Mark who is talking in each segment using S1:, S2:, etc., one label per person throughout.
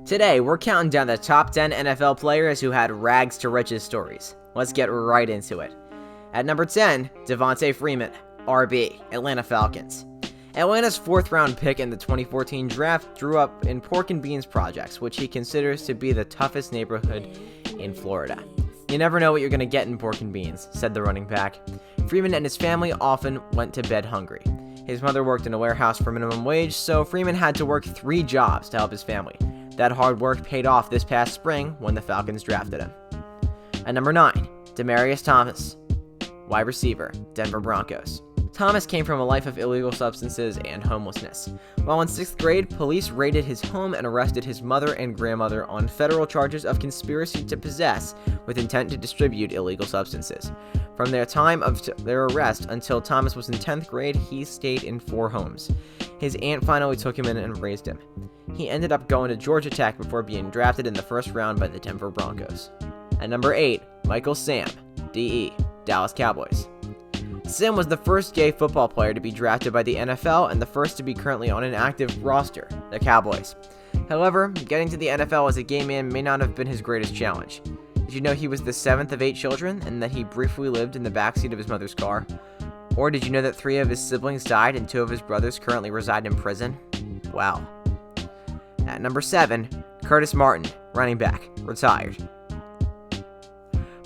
S1: Today, we're counting down the top 10 NFL players who had rags to riches stories. Let's get right into it. At number 10, Devonta Freeman, RB, Atlanta Falcons. Atlanta's fourth-round pick in the 2014 draft grew up in Pork and Beans projects, which he considers to be the toughest neighborhood in Florida. "You never know what you're going to get in Pork and Beans," said the running back. Freeman and his family often went to bed hungry. His mother worked in a warehouse for minimum wage, so Freeman had to work 3 jobs to help his family. That hard work paid off this past spring when the Falcons drafted him. At number 9, Demaryius Thomas, wide receiver, Denver Broncos. Thomas came from a life of illegal substances and homelessness. While in 6th grade, police raided his home and arrested his mother and grandmother on federal charges of conspiracy to possess with intent to distribute illegal substances. From their time of their arrest until Thomas was in 10th grade, he stayed in 4 homes. His aunt finally took him in and raised him. He ended up going to Georgia Tech before being drafted in the first round by the Denver Broncos. At number 8, Michael Sam, DE, Dallas Cowboys. Sam was the first gay football player to be drafted by the NFL and the first to be currently on an active roster, the Cowboys. However, getting to the NFL as a gay man may not have been his greatest challenge. Did you know he was the 7th of 8 children and that he briefly lived in the backseat of his mother's car? Or did you know that 3 of his siblings died and 2 of his brothers currently reside in prison? Wow. At number 7, Curtis Martin, running back, retired.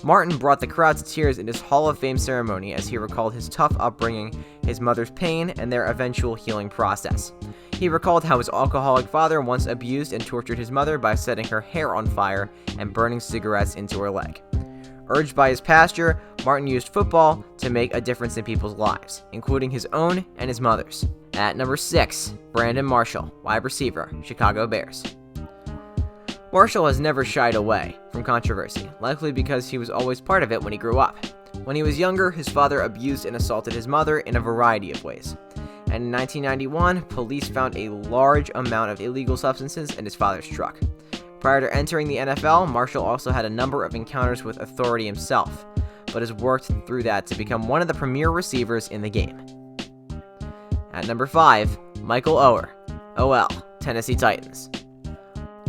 S1: Martin brought the crowd to tears in his Hall of Fame ceremony as he recalled his tough upbringing, his mother's pain, and their eventual healing process. He recalled how his alcoholic father once abused and tortured his mother by setting her hair on fire and burning cigarettes into her leg. Urged by his pastor, Martin used football to make a difference in people's lives, including his own and his mother's. At number 6, Brandon Marshall, wide receiver, Chicago Bears. Marshall has never shied away from controversy, likely because he was always part of it when he grew up. When he was younger, his father abused and assaulted his mother in a variety of ways. And in 1991, police found a large amount of illegal substances in his father's truck. Prior to entering the NFL, Marshall also had a number of encounters with authority himself, but has worked through that to become one of the premier receivers in the game. At number 5, Michael Oher, OL, Tennessee Titans.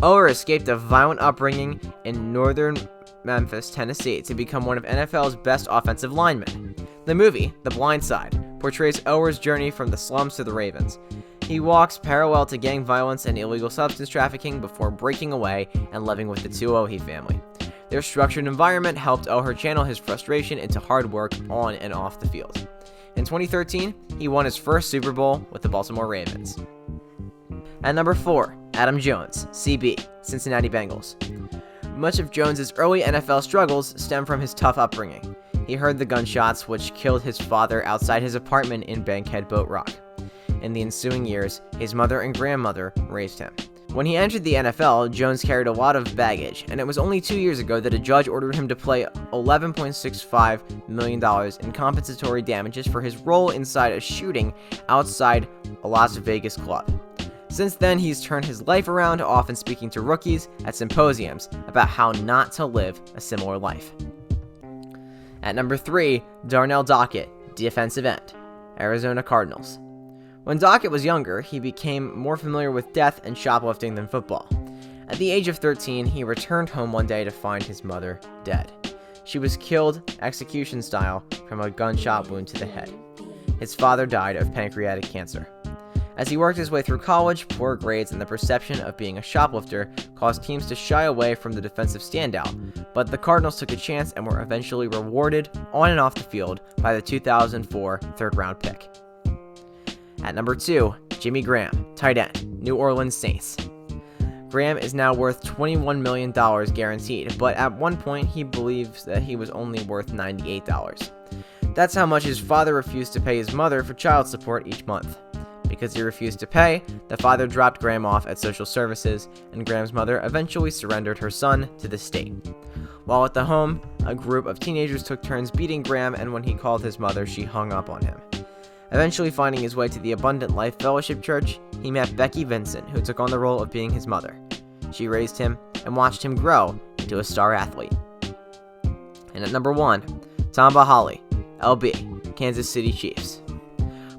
S1: Oher escaped a violent upbringing in northern Memphis, Tennessee, to become one of NFL's best offensive linemen. The movie, The Blind Side, portrays Oher's journey from the slums to the Ravens. He walks parallel to gang violence and illegal substance trafficking before breaking away and living with the 2 Oher family. Their structured environment helped Oher channel his frustration into hard work on and off the field. In 2013, he won his first Super Bowl with the Baltimore Ravens. At number 4, Adam Jones, CB, Cincinnati Bengals. Much of Jones's early NFL struggles stem from his tough upbringing. He heard the gunshots which killed his father outside his apartment in Bankhead Boat Rock. In the ensuing years, his mother and grandmother raised him. When he entered the NFL, Jones carried a lot of baggage, and it was only 2 years ago that a judge ordered him to pay $11.65 million in compensatory damages for his role inside a shooting outside a Las Vegas club. Since then, he's turned his life around, often speaking to rookies at symposiums about how not to live a similar life. At number 3, Darnell Dockett, defensive end, Arizona Cardinals. When Dockett was younger, he became more familiar with death and shoplifting than football. At the age of 13, he returned home one day to find his mother dead. She was killed, execution style, from a gunshot wound to the head. His father died of pancreatic cancer. As he worked his way through college, poor grades and the perception of being a shoplifter caused teams to shy away from the defensive standout, but the Cardinals took a chance and were eventually rewarded on and off the field by the 2004 third-round pick. At number 2, Jimmy Graham, tight end, New Orleans Saints. Graham is now worth $21 million guaranteed, but at one point he believes that he was only worth $98. That's how much his father refused to pay his mother for child support each month. Because he refused to pay, the father dropped Graham off at social services, and Graham's mother eventually surrendered her son to the state. While at the home, a group of teenagers took turns beating Graham, and when he called his mother, she hung up on him. Eventually finding his way to the Abundant Life Fellowship Church, he met Becky Vincent, who took on the role of being his mother. She raised him and watched him grow into a star athlete. And at number 1, Tamba Hali, LB, Kansas City Chiefs.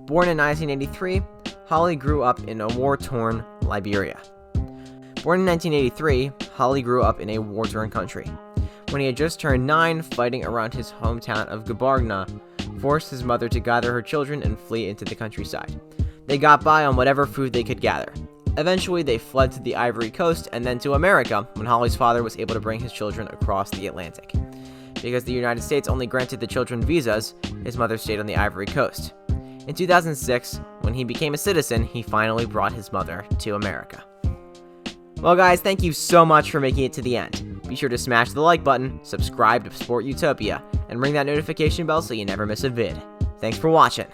S1: Born in 1983, Hali grew up in a war-torn Liberia. Born in 1983, Holly grew up in a war-torn country. When he had just turned 9, fighting around his hometown of Gabargna forced his mother to gather her children and flee into the countryside. They got by on whatever food they could gather. Eventually, they fled to the Ivory Coast and then to America when Holly's father was able to bring his children across the Atlantic. Because the United States only granted the children visas, his mother stayed on the Ivory Coast. In 2006, when he became a citizen, he finally brought his mother to America. Well guys, thank you so much for making it to the end. Be sure to smash the like button, subscribe to Sport Utopia, and ring that notification bell so you never miss a vid. Thanks for watching.